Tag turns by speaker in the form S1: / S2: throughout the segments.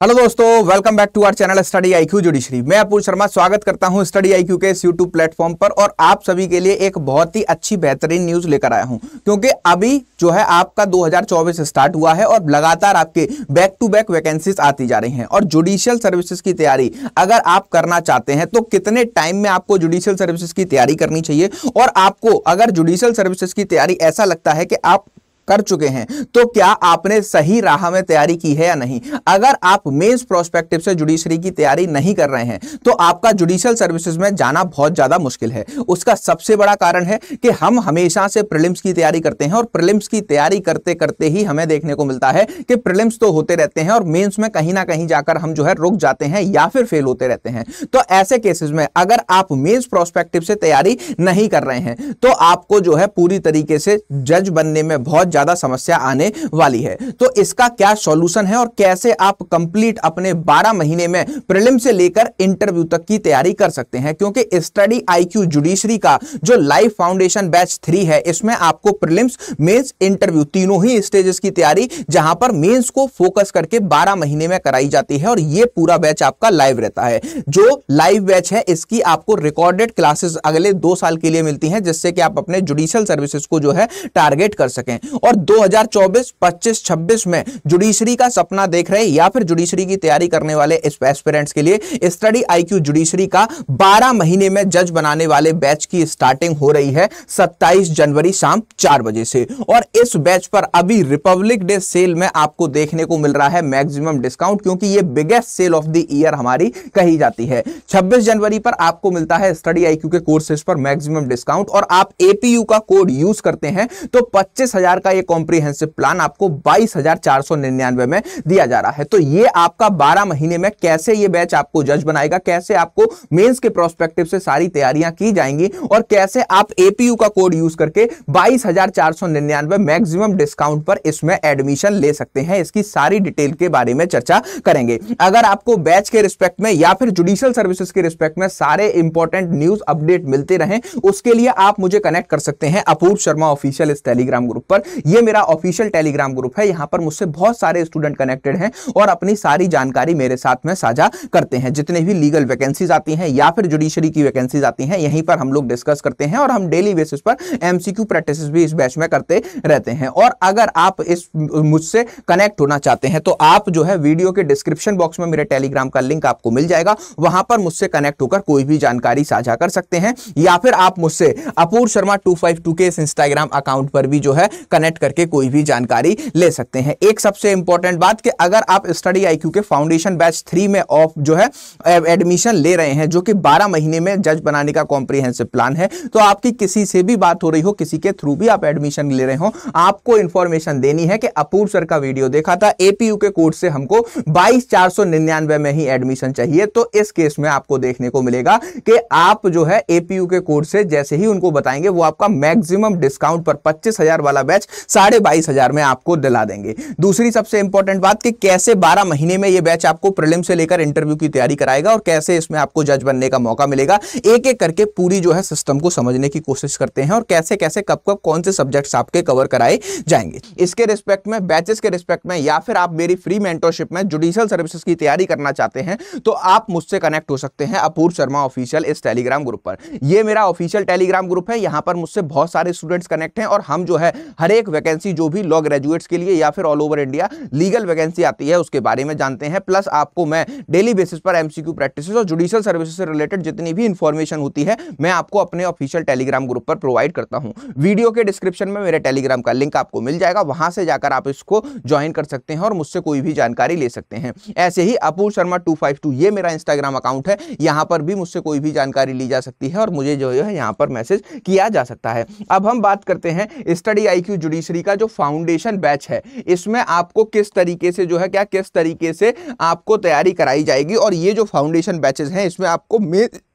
S1: Hello दोस्तों, welcome back to our channel study IQ judiciary. मैं अपूर्व शर्मा स्वागत करता हूं स्टडी आईक्यू के इस यूट्यूब प्लेटफॉर्म पर और आप सभी के लिए एक बहुत ही अच्छी बेहतरीन न्यूज लेकर आया हूं, क्योंकि अभी जो है आपका 2024 स्टार्ट हुआ है और लगातार आपके बैक टू बैक वैकेंसीज आती जा रही हैं। और जुडिशियल सर्विसेज की तैयारी अगर आप करना चाहते हैं तो कितने टाइम में आपको जुडिशियल सर्विसेज की तैयारी करनी चाहिए, और आपको अगर जुडिशियल सर्विसेज की तैयारी ऐसा लगता है कि आप कर चुके हैं तो क्या आपने सही राह में तैयारी की है या नहीं। अगर आप मेंस प्रोस्पेक्टिव से जुडिशरी की तैयारी नहीं कर रहे हैं तो आपका जुडिशियल सर्विसेज में जाना बहुत ज्यादा मुश्किल है। उसका सबसे बड़ा कारण है कि हम हमेशा से प्रीलिम्स की तैयारी करते हैं और प्रीलिम्स की तैयारी करते करते ही हमें देखने को मिलता है कि प्रीलिम्स तो होते रहते हैं और मेंस में कहीं ना कहीं जाकर हम जो है रुक जाते हैं या फिर फेल होते रहते हैं। तो ऐसे केसेस में अगर आप मेंस प्रोस्पेक्टिव से तैयारी नहीं कर रहे हैं तो आपको जो है पूरी तरीके से जज बनने में बहुत ज्यादा समस्या आने वाली है। तो इसका क्या सॉल्यूशन है और कैसे आप कंप्लीट अपने 12 महीने में प्रीलिम से लेकर इंटरव्यू तक की तैयारी कर सकते हैं, क्योंकि स्टडी आईक्यू जुडिशरी का जो लाइव फाउंडेशन बैच 3 है इसमें आपको प्रीलिम्स, मेंस, इंटरव्यू तीनों ही स्टेजेस की तैयारी, जहां पर मेंस को फोकस करके 12 महीने में कराई जाती है और यह पूरा बैच आपका लाइव रहता है। जो लाइव बैच है इसकी आपको रिकॉर्डेड क्लासेस अगले 2 साल के लिए मिलती हैं, जिससे कि आप अपने जुडिशियल सर्विसेज को जो है टारगेट कर सकें। और 2024, 25, 26 में जुडिशरी का सपना देख रहे या फिर जुडिशरी की तैयारी करने वाले एस्पिरेंट्स के लिए स्टडी आईक्यू जुडिशरी का 12 महीने में जज बनाने वाले बैच की स्टार्टिंग हो रही है 27 जनवरी शाम 4 बजे से। और इस बैच पर अभी रिपब्लिक डे सेल में आपको देखने को मिल रहा है मैक्सिमम डिस्काउंट, क्योंकि ये biggest sale of the year हमारी कही जाती है। 26 जनवरी पर आपको मिलता है स्टडी आईक्यू के कोर्सेज पर मैक्सिमम डिस्काउंट, और आप एपीयू का कोड यूज करते हैं तो 25,000 का कॉम्प्रिहेंसिव प्लान आपको 22,499 में दिया जा रहा है। तो ये आपका 12 महीने में कैसे ये बैच आपको जज बनाएगा, कैसे आपको मेंस के प्रोस्पेक्टिव से सारी तैयारियां की जाएंगी और कैसे आप एपीयू का कोड यूज करके 22,499 मैक्सिमम डिस्काउंट पर इसमें एडमिशन ले सकते हैं, इसकी सारी डिटेल के बारे में चर्चा करेंगे। अगर आपको बैच के रिस्पेक्ट में या फिर जुडिशियल सर्विसेज के रिस्पेक्ट में सारे इंपॉर्टेंट न्यूज अपडेट मिलते रहें, उसके लिए आप मुझे कनेक्ट कर सकते हैं अपूर्व शर्मा ऑफिशियल इस टेलीग्राम ग्रुप पर। ये मेरा ऑफिशियल टेलीग्राम ग्रुप है, यहां पर मुझसे बहुत सारे स्टूडेंट कनेक्टेड हैं और अपनी सारी जानकारी मेरे साथ में साझा करते हैं। जितने भी लीगल वैकेंसीज आती हैं या फिर जुडिशरी की वैकेंसीज आती हैं यहीं पर हम लोग डिस्कस करते हैं, और हम डेली बेसिस पर एमसीक्यू प्रैक्टिस भी इस बैच में करते रहते हैं। और अगर आप इस मुझसे कनेक्ट होना चाहते हैं तो आप जो है वीडियो के डिस्क्रिप्शन बॉक्स में मेरे टेलीग्राम का लिंक आपको मिल जाएगा, वहां पर मुझसे कनेक्ट होकर कोई भी जानकारी साझा कर सकते हैं, या फिर आप मुझसे अपूर्व शर्मा 252 के इस इंस्टाग्राम अकाउंट पर भी जो है कनेक्ट करके कोई भी जानकारी ले सकते हैं। एक सबसे इंपॉर्टेंट बात कि अगर आप स्टडी आईक्यू के फाउंडेशन बैच 3 में ऑफ जो है एडमिशन ले रहे हैं, जो कि 12 महीने में जज बनाने का कॉम्प्रिहेंसिव प्लान है, तो आपकी किसी से भी बात हो रही हो, किसी के थ्रू भी आप एडमिशन ले रहे हो, आपको इंफॉर्मेशन देनी है कि अपूर्व सर का वीडियो देखा था, एपीयू के कोड से हमको 22,499 में ही एडमिशन चाहिए। तो इस केस में आपको देखने को मिलेगा कि आप जो है एपीयू के कोड से जैसे ही उनको बताएंगे वो आपका मैक्सिमम डिस्काउंट पर 25,000 वाला बैच 22,500 में आपको दिला देंगे। दूसरी सबसे इंपॉर्टेंट बात कि कैसे 12 महीने में यह बैच आपको प्रीलिम से लेकर इंटरव्यू की तैयारी कराएगा और कैसे इसमें आपको जज बनने का मौका मिलेगा, एक एक करके पूरी जो है सिस्टम को समझने की कोशिश करते हैं, और कैसे कैसे कब कब कौन से सब्जेक्ट्स आपके कवर कराए जाएंगे। इसके रिस्पेक्ट में, बैचेस के रिस्पेक्ट में, या फिर आप मेरी फ्री मेंटरशिप में जुडिशियल सर्विसेज की तैयारी करना चाहते हैं तो आप मुझसे कनेक्ट हो सकते हैं अपूर्व शर्मा ऑफिशियल इस टेलीग्राम ग्रुप पर। यह मेरा ऑफिशियल टेलीग्राम ग्रुप है, यहां पर मुझसे बहुत सारे स्टूडेंट्स कनेक्ट हैं और हम जो है हर एक वैकेंसी जो भी लॉ ग्रेजुएट्स के लिए या फिर all over India legal vacancy आती है उसके बारे में जानते हैं। प्लस आपको मैं डेली बेसिस पर एमसीक्यू प्रैक्टिसेस और जुडिशियल सर्विसेज से रिलेटेड जितनी भी इंफॉर्मेशन होती है मैं आपको अपने ऑफिशियल टेलीग्राम ग्रुप पर प्रोवाइड करता हूं। वीडियो के डिस्क्रिप्शन में मेरे टेलीग्राम का लिंक आपको मिल जाएगा, वहां से जाकर आप इसको ज्वाइन कर सकते हैं और मुझसे कोई भी जानकारी ले सकते हैं। ऐसे ही अपूर्व शर्मा 252 ये मेरा इंस्टाग्राम अकाउंट है, यहां पर भी मुझसे कोई भी जानकारी ली जा सकती है और मुझे जो है यहां पर मैसेज किया जा सकता है। अब हम बात करते हैं स्टडी आईक्यू जुडिशरी का जो फाउंडेशन बैच है, इसमें आपको किस तरीके से जो है किस तरीके से आपको तैयारी कराई जाएगी। और ये जो फाउंडेशन बैचेस हैं इसमें आपको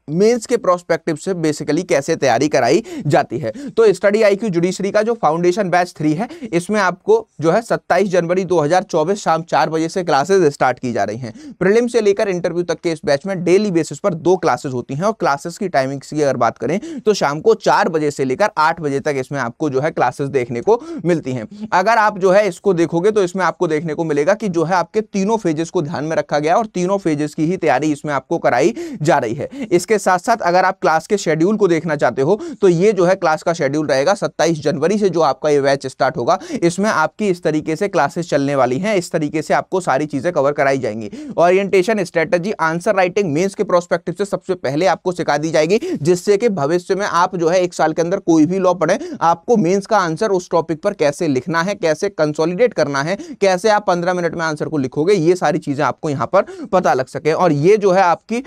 S1: मेंस के प्रोस्पेक्टिव से बेसिकली कैसे तैयारी कराई जाती है। तो स्टडी आईक्यू जुडिशरी का जो फाउंडेशन बैच 3 है, इसमें आपको जो है 27 जनवरी 2024 शाम 4 बजे से क्लासेस स्टार्ट की जा रही हैं। प्रीलिम से लेकर इंटरव्यू तक के इस बैच में डेली बेसिस पर 2 क्लासेस होती हैं और क्लासेस की टाइमिंग्स की अगर बात करें तो शाम को 4 बजे से लेकर 8 बजे तक इसमें आपको जो है क्लासेस देखने को मिलती हैं। अगर आप जो है इसको देखोगे तो इसमें आपको देखने को मिलेगा कि जो है आपके तीनों फेजेस को ध्यान में रखा गया और तीनों फेजेस की ही तैयारी इसमें आपको कराई जा रही है। इसके साथ साथ अगर आप क्लास के शेड्यूल को देखना चाहते हो तो ये जो है क्लास का शेड्यूल रहेगा 27 जनवरी से जो आपका ये बैच स्टार्ट होगा, इसमें आपकी इस तरीके से क्लासेस चलने वाली हैं। इस तरीके से आपको सारी चीजें कवर कराई जाएंगी। Orientation, strategy, answer writing mains के प्रोस्पेक्टिव से सबसे पहले आपको सिखा दी जाएगी, जिससे कि भविष्य में आप जो है 1 साल के अंदर कोई भी लॉ पढ़े, आपको मेंस का आंसर उस टॉपिक पर कैसे लिखना है, कैसे कंसोलिडेट करना है, कैसे आप 15 मिनट में आंसर को लिखोगे, ये सारी चीजें आपको यहां पर पता लग सके। और ये जो है आपकी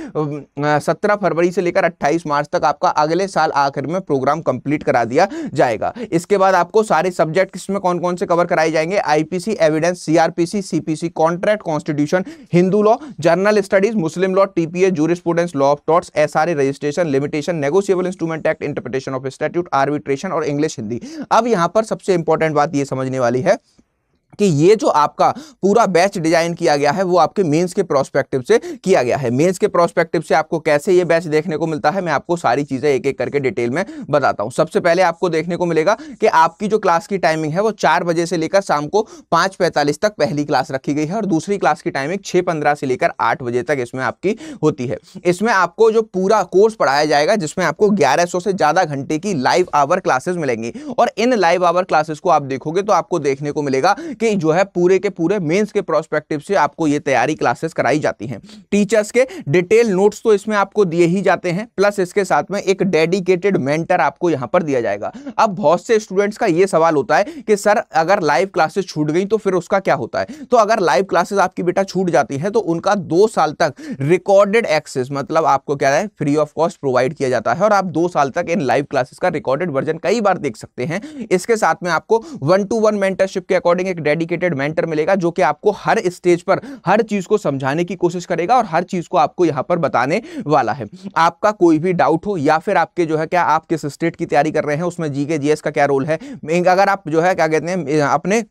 S1: 17 फरवरी से लेकर 28 मार्च तक आपका अगले साल आखिर में प्रोग्राम कंप्लीट करा दिया जाएगा। इसके बाद आपको सारे सब्जेक्ट इसमें कौन कौन से कवर कराए जाएंगे, IPC, evidence, CrPC, CPC, contract, constitution, Hindu law, journal studies, Muslim law, TPA, jurisprudence, law of torts, SRA, registration, limitation, negotiable instrument act, interpretation of statute, arbitration और इंग्लिश हिंदी। अब यहां पर सबसे इंपॉर्टेंट बात ये समझने वाली है कि ये जो आपका पूरा बैच डिजाइन किया गया है वो आपके मेंस के प्रोस्पेक्टिव से किया गया है। मेंस के प्रोस्पेक्टिव से आपको कैसे ये बैच देखने को मिलता है, मैं आपको सारी चीजें एक एक करके डिटेल में बताता हूं। सबसे पहले आपको देखने को मिलेगा कि आपकी जो क्लास की टाइमिंग है वो 4 बजे से लेकर शाम को 5:45 तक पहली क्लास रखी गई है और दूसरी क्लास की टाइमिंग 6:15 से लेकर 8 बजे तक इसमें आपकी होती है। इसमें आपको जो पूरा कोर्स पढ़ाया जाएगा, जिसमें आपको 1100 से ज्यादा घंटे की लाइव आवर क्लासेस मिलेंगी और इन लाइव आवर क्लासेस को आप देखोगे तो आपको देखने को मिलेगा कि जो है पूरे के पूरे मेंस के प्रोस्पेक्टिव से आपको ये तैयारी क्लासेस कराई जाती हैं। टीचर्स के डिटेल नोट्स तो इसमें आपको दिए ही जाते हैं, प्लस इसके साथ में एक डेडिकेटेड मेंटर आपको यहां पर दिया जाएगा। अब बहुत से स्टूडेंट्स का ये सवाल होता है कि सर अगर लाइव क्लासेस छूट गई तो फिर उसका क्या होता है। तो अगर लाइव क्लासेस आपकी बेटा छूट जाती है तो उनका 2 साल तक रिकॉर्डेड एक्सेस, मतलब आपको क्या है, फ्री ऑफ कॉस्ट प्रोवाइड किया जाता है और आप 2 साल तक इन लाइव क्लासेस का रिकॉर्डेड वर्जन कई बार देख सकते हैं। इसके साथ में आपको 1-to-1 मेंटरशिप के अकॉर्डिंग एक डेडिकेटेड मेंटर मिलेगा जो कि आपको हर स्टेज पर हर चीज को समझाने की कोशिश करेगा और हर चीज को आपको यहां पर बताने वाला है। आपका कोई भी डाउट हो या फिर आपके जो है क्या आप किस स्टेट की तैयारी कर रहे हैं, उसमें जीके जीएस का क्या रोल है, अगर आप जो है क्या कहते हैं अपने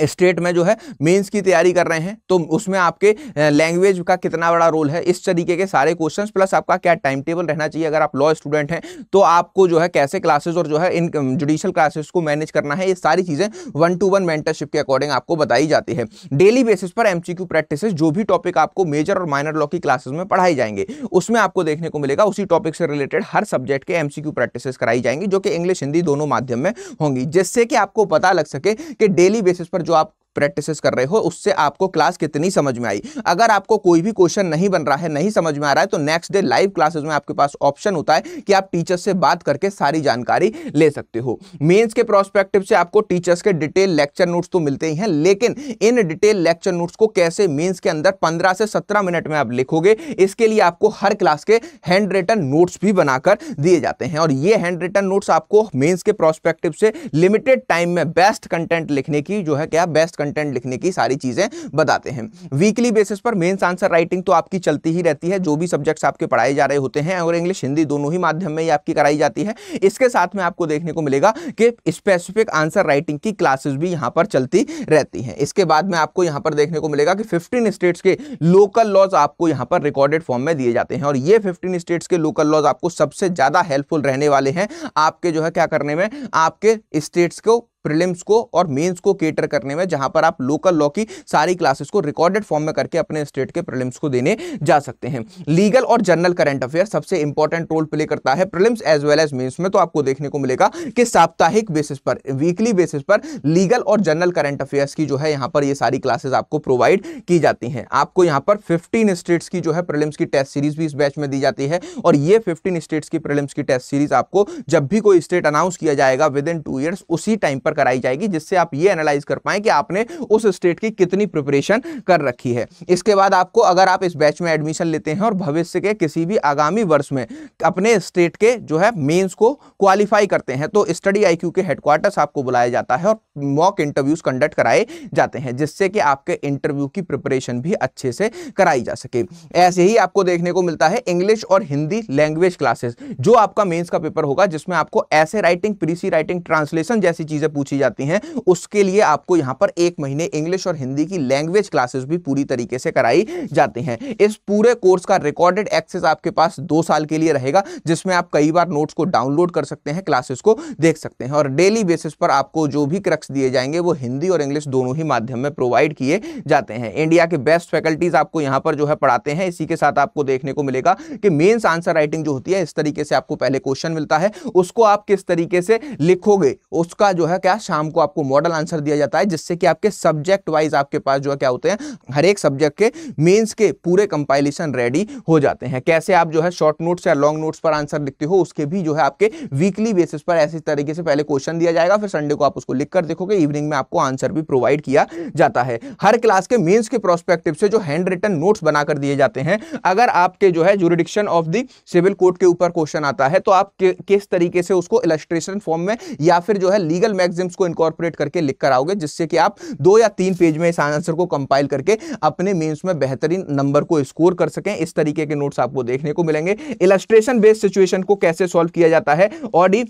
S1: स्टेट में जो है मेंस की तैयारी कर रहे हैं तो उसमें आपके लैंग्वेज का कितना बड़ा रोल है, इस तरीके के सारे क्वेश्चंस, प्लस आपका क्या टाइम टेबल रहना चाहिए अगर आप लॉ स्टूडेंट हैं तो आपको जो है कैसे क्लासेस और जो है इन जुडिशियल क्लासेस को मैनेज करना है, ये सारी चीजें 1-to-1 मेंटरशिप के अकॉर्डिंग आपको बताई जाती है। डेली बेसिस पर एमसीक्यू प्रैक्टिस, जो भी टॉपिक आपको मेजर और माइनर लॉ की क्लासेस में पढ़ाई जाएंगे उसमें आपको देखने को मिलेगा उसी टॉपिक से रिलेटेड हर सब्जेक्ट के एमसीक्यू प्रैक्टिस कराई जाएंगी जो कि इंग्लिश हिंदी दोनों माध्यम में होंगी, जिससे कि आपको पता लग सके कि डेली बेसिस पर जो आप प्रैक्टिस कर रहे हो उससे आपको क्लास कितनी समझ में आई। अगर आपको कोई भी क्वेश्चन नहीं बन रहा है, नहीं समझ में आ रहा है, तो नेक्स्ट डे लाइव क्लासेस में आपके पास ऑप्शन होता है कि आप टीचर से बात करके सारी जानकारी ले सकते हो। मेंस के प्रोस्पेक्टिव से आपको टीचर्स के डिटेल लेक्चर नोट्स तो मिलते ही हैं, लेकिन इन डिटेल लेक्चर नोट्स को कैसे मेंस के अंदर 15 से 17 मिनट में आप लिखोगे, इसके लिए आपको हर क्लास के हैंड रिटन नोट्स भी बनाकर दिए जाते हैं और ये हैंड रिटन नोट्स आपको मेंस के प्रोस्पेक्टिव से लिमिटेड टाइम में बेस्ट कंटेंट लिखने की जो है क्या बेस्ट कंटेंट लिखने की सारी चीजें बताते हैं। वीकली बेसिस पर मेंस आंसर राइटिंग तो आपकी चलती ही रहती है, जो भी सब्जेक्ट्स आपके पढ़ाए जा रहे होते हैं और इंग्लिश हिंदी दोनों ही माध्यम में ये आपकी कराई जाती है। इसके साथ में आपको देखने को मिलेगा कि स्पेसिफिक आंसर राइटिंग की क्लासेस भी यहां पर चलती रहती हैं। इसके बाद में आपको यहां पर देखने को मिलेगा कि 15 स्टेट्स के लोकल लॉज आपको यहां पर रिकॉर्डेड फॉर्म में दिए जाते हैं और ये 15 स्टेट्स के लोकल लॉज आपको सबसे ज्यादा हेल्पफुल रहने वाले हैं आपके जो है क्या करने में, आपके स्टेट्स को प्रीलिम्स को और मेंस को केटर करने में, जहां पर आप लोकल लॉ की सारी क्लासेस को रिकॉर्डेड फॉर्म में करके अपने स्टेट के प्रीलिम्स को देने जा सकते हैं। लीगल और जनरल करंट अफेयर सबसे इंपॉर्टेंट रोल प्ले करता है prelims as well as mains में, तो आपको देखने को मिलेगा कि साप्ताहिक बेसिस पर, वीकली बेसिस पर लीगल और जनरल करंट अफेयर्स की जो है यहां पर ये सारी क्लासेस आपको प्रोवाइड की जाती हैं। आपको यहां पर 15 स्टेट्स की जो है प्रीलिम्स की टेस्ट सीरीज भी इस बैच में दी जाती है और ये 15 स्टेट्स की प्रीलिम्स की टेस्ट सीरीज आपको जब भी कोई स्टेट अनाउंस किया जाएगा विद इन 2 ईयर्स, उसी टाइम पर पर कराई जाएगी, जिससे आप ये एनालाइज कर पाएं कि आपने उस स्टेट की कितनी प्रिपरेशन कर रखी है। इसके बाद आपको, अगर आप इस बैच में एडमिशन लेते हैं और भविष्य के किसी भी आगामी वर्ष में अपने स्टेट के जो है मेंस को क्वालिफाई करते हैं, तो स्टडी आईक्यू के हेडक्वार्टर्स आपको बुलाया जाता है और मॉक इंटरव्यूज कंडक्ट कराए जाते हैं, जिससे कि आपके इंटरव्यू की प्रिपरेशन भी अच्छे से कराई जा सके। ऐसे ही आपको देखने को मिलता है इंग्लिश और हिंदी लैंग्वेज क्लासेस, जो आपका मेंस का पेपर होगा, जिसमें आपको ऐसे राइटिंग, प्रीसी राइटिंग, ट्रांसलेशन जैसी चीजें पूछी जाती हैं, उसके लिए आपको यहां पर 1 महीने इंग्लिश और हिंदी की लैंग्वेज क्लासेस भी पूरी तरीके से कराई जाती हैं। इस पूरे कोर्स का रिकॉर्डेड एक्सेस आपके पास 2 साल के लिए रहेगा, जिसमें आप कई बार नोट्स को डाउनलोड कर सकते हैं, क्लासेस को देख सकते हैं, और डेली बेसिस पर आपको जो भी क्रक्स दिए जाएंगे वो हिंदी और इंग्लिश दोनों ही माध्यम में प्रोवाइड किए जाते हैं। इंडिया के बेस्ट फैकल्टीज आपको यहां पर जो है पढ़ाते हैं। इसी के साथ आपको देखने को मिलेगा कि मेंस आंसर राइटिंग जो होती है, इस तरीके से आपको पहले क्वेश्चन मिलता है, उसको आप किस तरीके से लिखोगे उसका जो है क्या, शाम को आपको मॉडल आंसर दिया जाता है, जिससे कि आपके सब्जेक्ट वाइज आपके पास जो है क्या होते हैं, हर एक सब्जेक्ट के मेंस के पूरे कंपाइलेशन रेडी हो जाते हैं। कैसे आप जो है शॉर्ट नोट्स या लॉन्ग नोट्स पर आंसर लिखते हो, उसके भी जो है आपके वीकली बेसिस पर ऐसी तरीके से पहले क्वेश्चन दिया जाएगा, फिर संडे को आप उसको लिखकर देखोगे, इवनिंग में आपको आंसर भी प्रोवाइड किया जाता है। हर क्लास के मेंस के प्रोस्पेक्टिव से जो हैंड रिटन नोट्स बनाकर दिए जाते हैं, अगर आपके जो है jurisdiction of the civil code के ऊपर क्वेश्चन आता है, तो आप किस तरीके से उसको इलस्ट्रेशन फॉर्म में या फिर जो है लीगल मैगजिम्स को इनकॉर्पोरेट करके लिख कर आओगे, जिससे कि आप 2 या 3 पेज में इस आंसर को कंपाइल करके अपने मेंस में बेहतरीन नंबर को स्कोर कर सकें। इस तरीके के नोट्स आपको देखने को मिलेंगे। इलस्ट्रेशन बेस्ड सिचुएशन को कैसे सॉल्व किया जाता है, ऑडी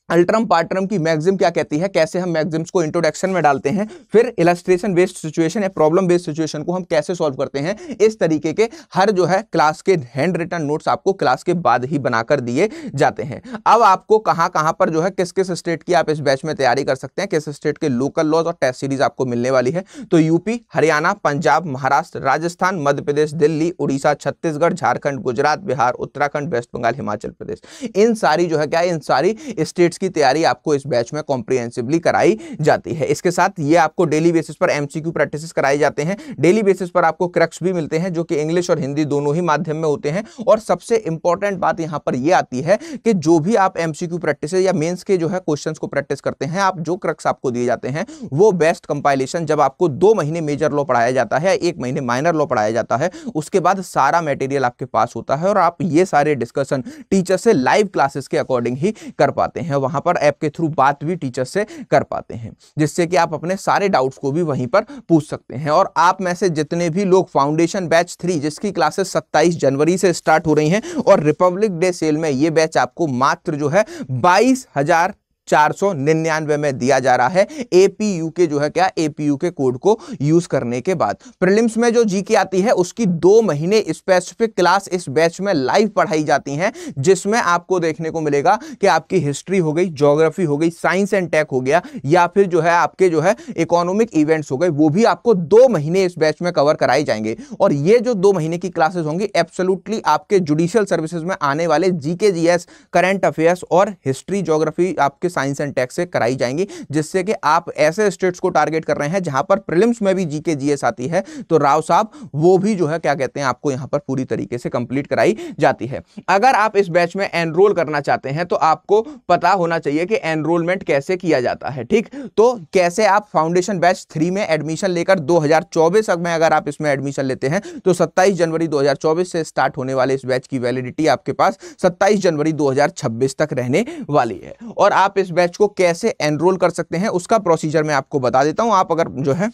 S1: अल्ट्रम पार्ट्रम की मैक्सिम क्या कहती है, कैसे हम मैक्सिम्स को इंट्रोडक्शन में डालते हैं, फिर इलस्ट्रेशन बेस्ड सिचुएशन या प्रॉब्लम बेस्ड सिचुएशन को हम कैसे सॉल्व करते हैं, इस तरीके के हर जो है क्लास के हैंड रिटन नोट्स आपको क्लास के बाद ही बनाकर दिए जाते हैं। अब आपको कहां पर जो है किस किस स्टेट की आप इस बैच में तैयारी कर सकते हैं, किस स्टेट के लोकल लॉज और टेस्ट सीरीज आपको मिलने वाली है, तो यूपी, हरियाणा, पंजाब, महाराष्ट्र, राजस्थान, मध्य प्रदेश, दिल्ली, उड़ीसा, छत्तीसगढ़, झारखंड, गुजरात, बिहार, उत्तराखंड, वेस्ट बंगाल, हिमाचल प्रदेश, इन सारी जो है क्या, इन सारी स्टेट्स की तैयारी आपको इस बैच में कॉम्प्रिहेंसिवली कराई जाती है। इसके साथ ये आपको डेली बेसिस पर एमसीक्यू प्रैक्टिसेस कराए जाते हैं। डेली बेसिस पर आपको क्रक्स भी मिलते हैं, जो कि इंग्लिश और हिंदी दोनों ही माध्यम में होते हैं। और सबसे इंपॉर्टेंट बात यहां पर यह आती है कि जो भी आप एमसीक्यू प्रैक्टिस या मेंस के जो है क्वेश्चंस को प्रैक्टिस करते हैं, आप जो क्रक्स आपको दिए जाते हैं वो बेस्ट कंपाइलेशन, जब आपको 2 महीने मेजर लॉ पढ़ाया जाता है, 1 महीने माइनर लॉ पढ़ाया जाता है, उसके बाद सारा मटेरियल आपके पास होता है और आप ये सारे डिस्कशन टीचर से लाइव क्लासेस के अकॉर्डिंग ही कर पाते हैं। वहां पर ऐप के थ्रू बात भी टीचर से कर पाते हैं, जिससे कि आप अपने सारे डाउट्स को भी वहीं पर पूछ सकते हैं। और आप में से जितने भी लोग फाउंडेशन बैच 3 जिसकी क्लासेस 27 जनवरी से स्टार्ट हो रही हैं, और रिपब्लिक डे सेल में ये बैच आपको मात्र जो है 22,499 में दिया जा रहा है, एपीयू के जो है क्या, एपीयू के कोड को यूज करने के बाद। प्रीलिम्स में जो जीके आती है उसकी 2 महीने स्पेसिफिक क्लास इस बैच में लाइव पढ़ाई जाती हैं, जिसमें आपको देखने को मिलेगा कि आपकी हिस्ट्री हो गई, ज्योग्राफी हो गई, साइंस एंड टेक हो गया, या फिर जो है आपके जो है इकोनॉमिक इवेंट्स हो गए, वो भी आपको 2 महीने इस बैच में कवर कराए जाएंगे। और ये जो 2 महीने की क्लासेस होंगी एब्सोल्युटली आपके जुडिशियल सर्विसेज में आने वाले जीके, जीएस, करंट अफेयर्स और हिस्ट्री, ज्योग्राफी आपके साइंस एंड टेक से कराई जाएंगी, जिससे कि आप ऐसे स्टेट्स को टारगेट कर रहे हैं जहां पर प्रीलिम्स में भी जीके, जीएस आती है, तो राव साहब वो भी जो है क्या कहते हैं, आपको यहां पर पूरी तरीके से कंप्लीट कराई जाती है। अगर आप इस बैच में एनरोल करना चाहते हैं तो आपको पता होना चाहिए कि एनरोलमेंट कैसे किया जाता है, ठीक। तो कैसे आप फाउंडेशन बैच 3 में एडमिशन लेकर 2024 में अगर आप इसमें एडमिशन लेते हैं तो 27 जनवरी 2024 से स्टार्ट होने वाले इस बैच की वैलिडिटी आपके पास 27 जनवरी 2026 तक रहने वाली है। और आप इस बैच को कैसे एनरोल कर सकते हैं उसका प्रोसीजर मैं आपको बता देता हूं। आप अगर जो है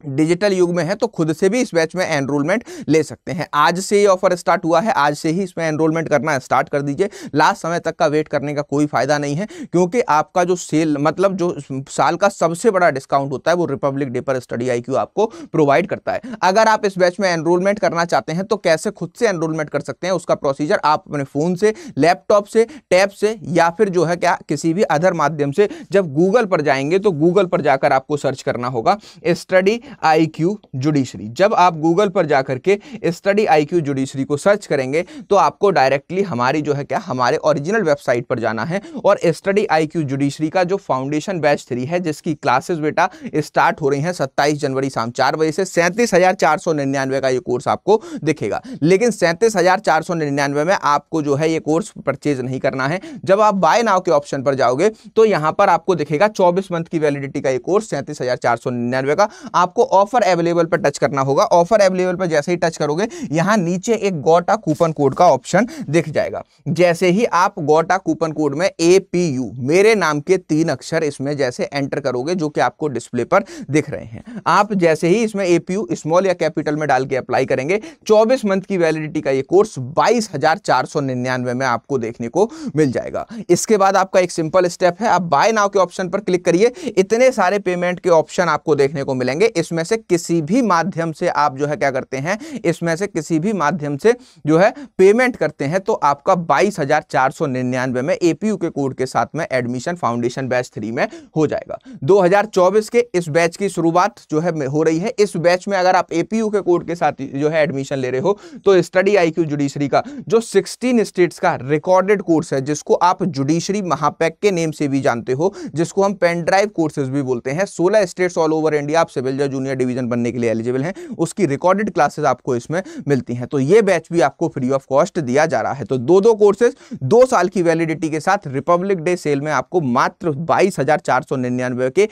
S1: डिजिटल युग में है तो खुद से भी इस बैच में एनरोलमेंट ले सकते हैं। आज से ये ऑफर स्टार्ट हुआ है, आज से ही इसमें एनरोलमेंट करना स्टार्ट कर दीजिए। लास्ट समय तक का वेट करने का कोई फायदा नहीं है, क्योंकि आपका जो सेल मतलब जो साल का सबसे बड़ा डिस्काउंट होता है वो रिपब्लिक डे पर स्टडी आईक्यू आपको प्रोवाइड करता है। अगर आप इस बैच में एनरोलमेंट करना चाहते हैं तो कैसे खुद से एनरोलमेंट कर सकते हैं उसका प्रोसीजर आप अपने फोन से, लैपटॉप से, टैब से या फिर जो है क्या किसी भी अदर माध्यम से जब गूगल पर जाएंगे तो गूगल पर जाकर आपको सर्च करना होगा स्टडी IQ जुडिशरी। जब आप गूगल पर जाकर के स्टडी IQ जुडिशरी को सर्च करेंगे तो आपको डायरेक्टली हमारी जो है क्या हमारे ओरिजिनल वेबसाइट पर जाना है और स्टडी IQ जुडिशरी का जो फाउंडेशन बैच 3 है, जिसकी क्लासेस बेटा स्टार्ट हो रही हैं 27 जनवरी शाम 4 बजे से। 37,499 का ये कोर्स आपको दिखेगा, लेकिन 37,499 में आपको जो है ये कोर्स परचेज नहीं करना है। जब आप बाय नाउ के ऑप्शन पर जाओगे तो यहां पर आपको दिखेगा 24 मंथ की वैलिडिटी का ये कोर्स 37,499 का। आपको ऑफर अवेलेबल पर टच करना होगा। ऑफर अवेलेबल पर जैसे ही टच करोगे यहां नीचे एक गोटा कूपन कोड का ऑप्शन दिख जाएगा। जैसे ही आप गोटा कूपन कोड में APU मेरे नाम के 3 अक्षर इसमें जैसे एंटर करोगे, जो कि आपको डिस्प्ले पर दिख रहे हैं, आप जैसे ही इसमें APU स्मॉल या कैपिटल में डाल के अप्लाई करेंगे 24 मंथ की वैलिडिटी का ये कोर्स 22,499 में आपको देखने को मिल जाएगा। इसके बाद आपका एक सिंपल स्टेप है, आप बाय नाउ के ऑप्शन पर क्लिक करिए। इतने सारे पेमेंट के ऑप्शन आपको देखने को मिलेंगे, इसमें से किसी भी माध्यम से आप जो है क्या करते हैं, इसमें से किसी भी माध्यम से जो है पेमेंट करते हैं तो आपका 22,499 में APU के कोड के साथ में एडमिशन फाउंडेशन बैच 3 में हो जाएगा। 2024 के इस बैच की शुरुआत जो है हो रही है। इस बैच में अगर आप APU के कोड के साथ जो है एडमिशन ले रहे हो तो स्टडी IQ जुडिशरी का जो 16 स्टेट्स का रिकॉर्डेड कोर्स है, जिसको आप जुडिशरी महापैक के नेम से भी जानते हो, जिसको हम पेन ड्राइव कोर्सेज भी बोलते हैं, 16 स्टेट्स ऑल ओवर इंडिया आप सिविल जज जूनियर डिवीजन बनने के लिए एलिजिबल हैं, उसकी रिकॉर्डेड क्लासेस आपको इसमें मिलती हैं। तो ये बैच भी आपको फ्री ऑफ कॉस्ट दिया जा रहा है। तो दो कोर्सेज 2 साल की वैलिडिटी के साथ रिपब्लिक डे सेल में आपको मात्र 22,499 के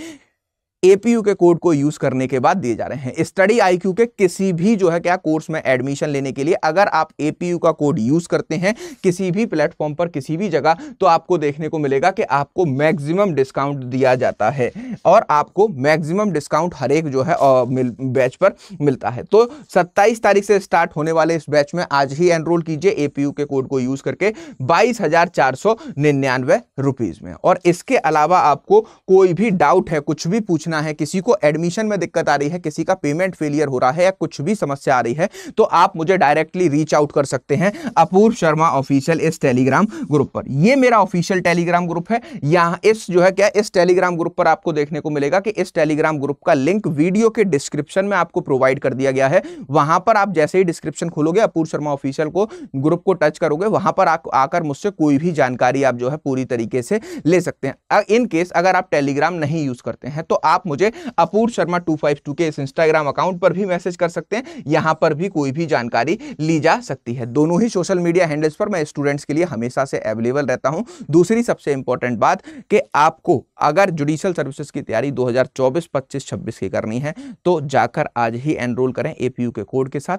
S1: APU के कोड को यूज करने के बाद दिए जा रहे हैं। स्टडी IQ के किसी भी जो है क्या कोर्स में एडमिशन लेने के लिए अगर आप APU का कोड यूज करते हैं किसी भी प्लेटफॉर्म पर किसी भी जगह, तो आपको देखने को मिलेगा कि आपको मैक्सिमम डिस्काउंट दिया जाता है और आपको मैक्सिमम डिस्काउंट हर एक जो है बैच पर मिलता है। तो 27 तारीख से स्टार्ट होने वाले इस बैच में आज ही एनरोल कीजिए APU के कोड को यूज करके 22,499 रुपीज में। और इसके अलावा आपको कोई भी डाउट है, कुछ भी पूछना है, किसी को एडमिशन में दिक्कत आ रही है, किसी का पेमेंट फेलियर हो रहा है या कुछ भी समस्या आ रही है, तो आप मुझे डायरेक्टली रीच आउट कर सकते हैं अपूर्व शर्मा ऑफिशियल इस टेलीग्राम ग्रुप पर। ये मेरा ऑफिशियल टेलीग्राम ग्रुप है। यहां इस जो है क्या इस टेलीग्राम ग्रुप पर आपको देखने को मिलेगा कि इस टेलीग्राम ग्रुप का लिंक वीडियो के डिस्क्रिप्शन में आपको प्रोवाइड कर दिया गया है। वहां पर आप जैसे ही डिस्क्रिप्शन खोलोगे, अपूर्व शर्मा ऑफिशियल को ग्रुप को टच करोगे, वहां पर आकर मुझसे कोई भी जानकारी आप जो है पूरी तरीके से ले सकते हैं। इन केस अगर आप टेलीग्राम नहीं यूज करते हैं तो आप मुझे अपूर्व शर्मा 252 के इस इंस्टाग्राम अकाउंट पर भी मैसेज कर सकते हैं। यहां पर भी कोई भी जानकारी ली जा सकती है। दोनों ही सोशल मीडिया हैंडल्स पर मैं स्टूडेंट्स के लिए हमेशा से अवेलेबल रहता हूं। दूसरी सबसे इंपॉर्टेंट बात कि आपको अगर जुडिशियल सर्विसेज की तैयारी 2024, 25, 26 की करनी है तो जाकर आज ही एनरोल करें APU के कोड के साथ।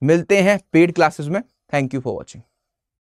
S1: मिलते हैं पेड क्लासेस में। Thank you for watching.